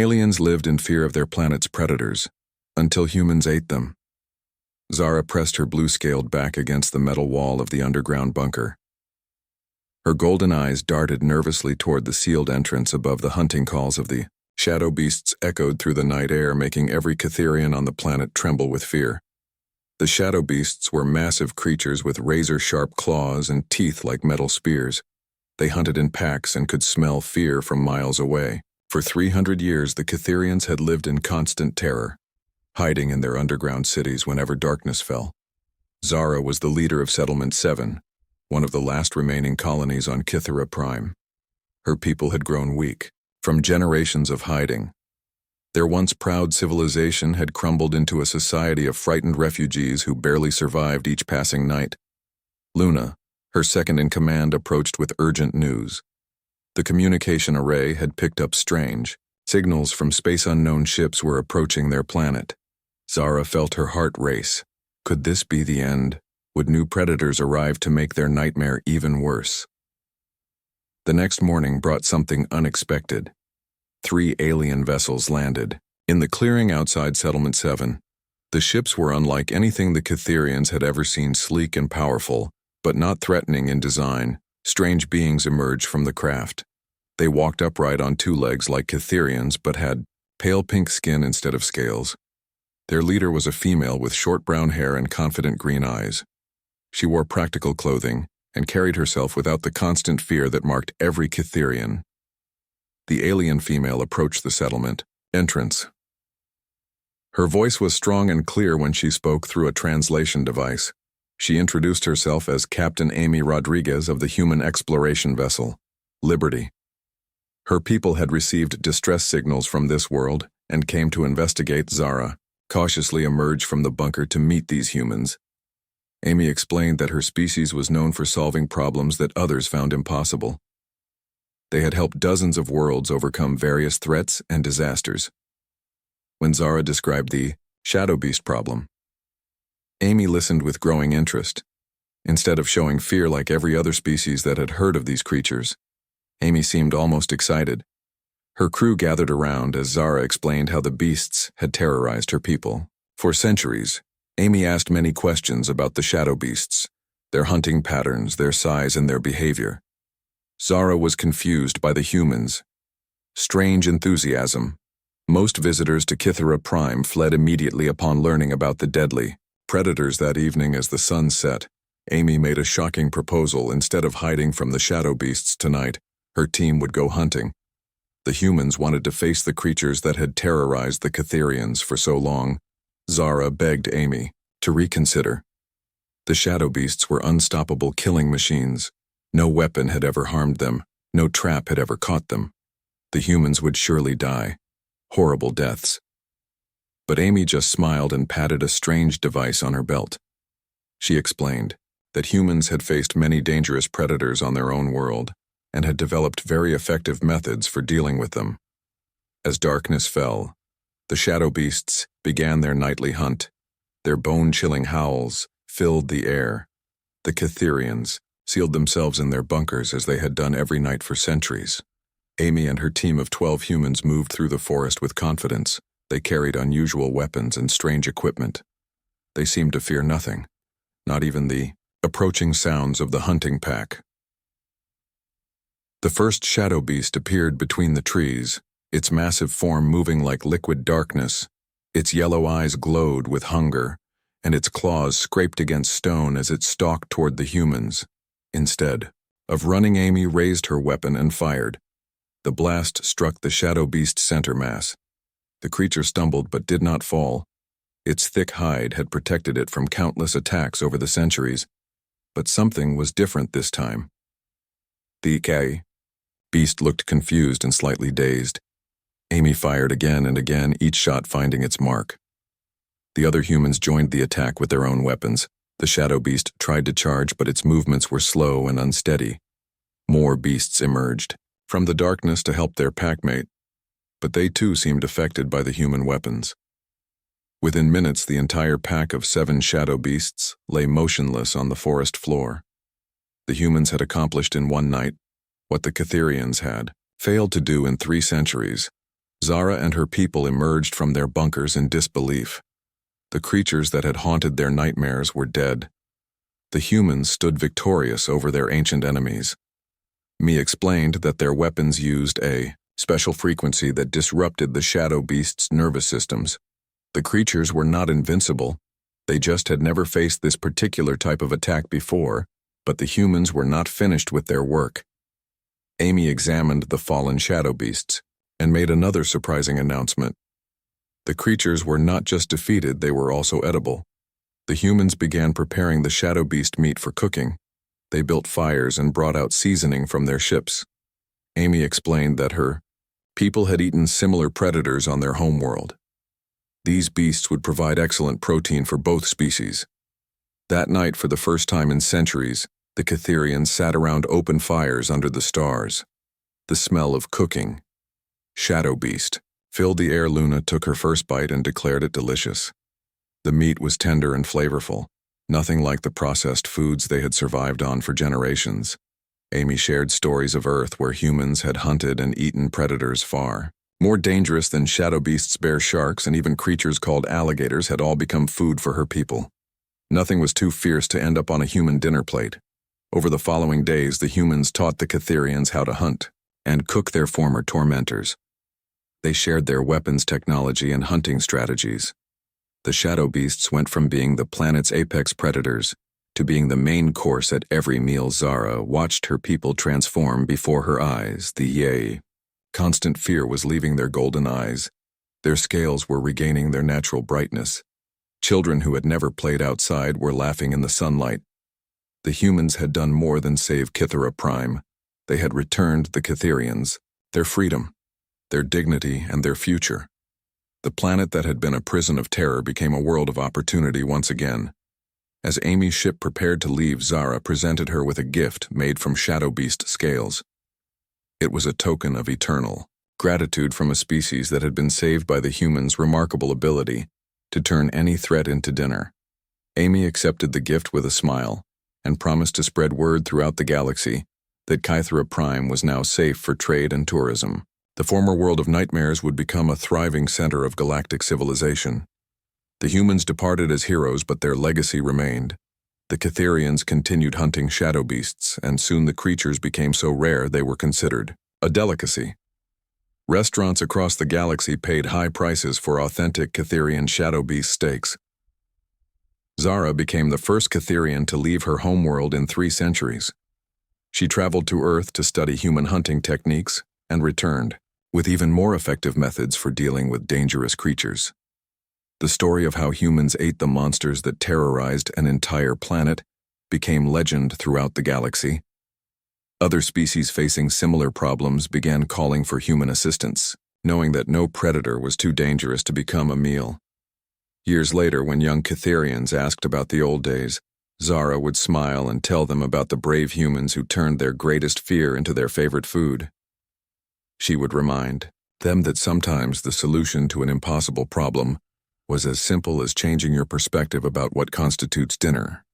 Aliens lived in fear of their planet's predators, until humans ate them. Zara pressed her blue-scaled back against the metal wall of the underground bunker. Her golden eyes darted nervously toward the sealed entrance above. The hunting calls of the shadow beasts echoed through the night air, making every Catherian on the planet tremble with fear. The shadow beasts were massive creatures with razor-sharp claws and teeth like metal spears. They hunted in packs and could smell fear from miles away. For 300 years, the Catherians had lived in constant terror, hiding in their underground cities whenever darkness fell. Zara was the leader of Settlement 7, one of the last remaining colonies on GalacticPrime. Her people had grown weak from generations of hiding. Their once proud civilization had crumbled into a society of frightened refugees who barely survived each passing night. Luna, her second-in-command, approached with urgent news. The communication array had picked up strange signals from space-unknown ships were approaching their planet. Zara felt her heart race. Could this be the end? Would new predators arrive to make their nightmare even worse? The next morning brought something unexpected. 3 alien vessels landed in the clearing outside Settlement 7. The ships were unlike anything the Catherians had ever seen, sleek and powerful, but not threatening in design. Strange beings emerged from the craft. They walked upright on 2 legs like Catherians, but had pale pink skin instead of scales. Their leader was a female with short brown hair and confident green eyes. She wore practical clothing and carried herself without the constant fear that marked every Catherian. The alien female approached the settlement entrance. Her voice was strong and clear when she spoke through a translation device. She introduced herself as Captain Amy Rodriguez of the human exploration vessel, Liberty. Her people had received distress signals from this world and came to investigate. Zara cautiously emerged from the bunker to meet these humans. Amy explained that her species was known for solving problems that others found impossible. They had helped dozens of worlds overcome various threats and disasters. When Zara described the shadow beast problem, Amy listened with growing interest. Instead of showing fear like every other species that had heard of these creatures, Amy seemed almost excited. Her crew gathered around as Zara explained how the beasts had terrorized her people. For centuries, Amy asked many questions about the shadow beasts, their hunting patterns, their size, and their behavior. Zara was confused by the humans' strange enthusiasm. Most visitors to GalacticPrime fled immediately upon learning about the deadly predators. That evening, as the sun set, Amy made a shocking proposal. Instead of hiding from the shadow beasts tonight, her team would go hunting. The humans wanted to face the creatures that had terrorized the Catherians for so long. Zara begged Amy to reconsider. The shadow beasts were unstoppable killing machines. No weapon had ever harmed them. No trap had ever caught them. The humans would surely die. Horrible deaths. But Amy just smiled and patted a strange device on her belt. She explained that humans had faced many dangerous predators on their own world and had developed very effective methods for dealing with them. As darkness fell, the shadow beasts began their nightly hunt. Their bone-chilling howls filled the air. The Catherians sealed themselves in their bunkers as they had done every night for centuries. Amy and her team of 12 humans moved through the forest with confidence. They carried unusual weapons and strange equipment. They seemed to fear nothing, not even the approaching sounds of the hunting pack. The first shadow beast appeared between the trees, its massive form moving like liquid darkness. Its yellow eyes glowed with hunger, and its claws scraped against stone as it stalked toward the humans. Instead of running, Amy raised her weapon and fired. The blast struck the shadow beast's center mass. The creature stumbled but did not fall. Its thick hide had protected it from countless attacks over the centuries. But something was different this time. The beast looked confused and slightly dazed. Amy fired again and again, each shot finding its mark. The other humans joined the attack with their own weapons. The shadow beast tried to charge, but its movements were slow and unsteady. More beasts emerged from the darkness to help their packmate, but they too seemed affected by the human weapons. Within minutes, the entire pack of 7 shadow beasts lay motionless on the forest floor. The humans had accomplished in one night what the Catherians had failed to do in 3 centuries. Zara and her people emerged from their bunkers in disbelief. The creatures that had haunted their nightmares were dead. The humans stood victorious over their ancient enemies. Me explained that their weapons used a special frequency that disrupted the shadow beasts' nervous systems. The creatures were not invincible. They just had never faced this particular type of attack before, but the humans were not finished with their work. Amy examined the fallen shadow beasts and made another surprising announcement. The creatures were not just defeated, they were also edible. The humans began preparing the shadow beast meat for cooking. They built fires and brought out seasoning from their ships. Amy explained that her people had eaten similar predators on their homeworld. These beasts would provide excellent protein for both species. That night, for the first time in centuries, the Catherians sat around open fires under the stars. The smell of cooking shadow beast filled the air. Luna took her first bite and declared it delicious. The meat was tender and flavorful, nothing like the processed foods they had survived on for generations. Amy shared stories of Earth where humans had hunted and eaten predators far more dangerous than shadow beasts. Bear, sharks, and even creatures called alligators had all become food for her people. Nothing was too fierce to end up on a human dinner plate. Over the following days, the humans taught the Catherians how to hunt and cook their former tormentors. They shared their weapons technology and hunting strategies. The shadow beasts went from being the planet's apex predators to being the main course at every meal. Zara watched her people transform before her eyes. Constant fear was leaving their golden eyes. Their scales were regaining their natural brightness. Children who had never played outside were laughing in the sunlight. The humans had done more than save GalacticPrime. They had returned the Catherians their freedom, their dignity, and their future. The planet that had been a prison of terror became a world of opportunity once again. As Amy's ship prepared to leave, Zara presented her with a gift made from shadow beast scales. It was a token of eternal gratitude from a species that had been saved by the humans' remarkable ability to turn any threat into dinner. Amy accepted the gift with a smile and promised to spread word throughout the galaxy that GalacticPrime was now safe for trade and tourism. The former world of nightmares would become a thriving center of galactic civilization. The humans departed as heroes, but their legacy remained. The Catherians continued hunting shadow beasts, and soon the creatures became so rare they were considered a delicacy. Restaurants across the galaxy paid high prices for authentic Catherian shadow beast steaks. Zara became the first Catherian to leave her homeworld in 3 centuries. She traveled to Earth to study human hunting techniques and returned with even more effective methods for dealing with dangerous creatures. The story of how humans ate the monsters that terrorized an entire planet became legend throughout the galaxy. Other species facing similar problems began calling for human assistance, knowing that no predator was too dangerous to become a meal. Years later, when young Catherians asked about the old days, Zara would smile and tell them about the brave humans who turned their greatest fear into their favorite food. She would remind them that sometimes the solution to an impossible problem was as simple as changing your perspective about what constitutes dinner.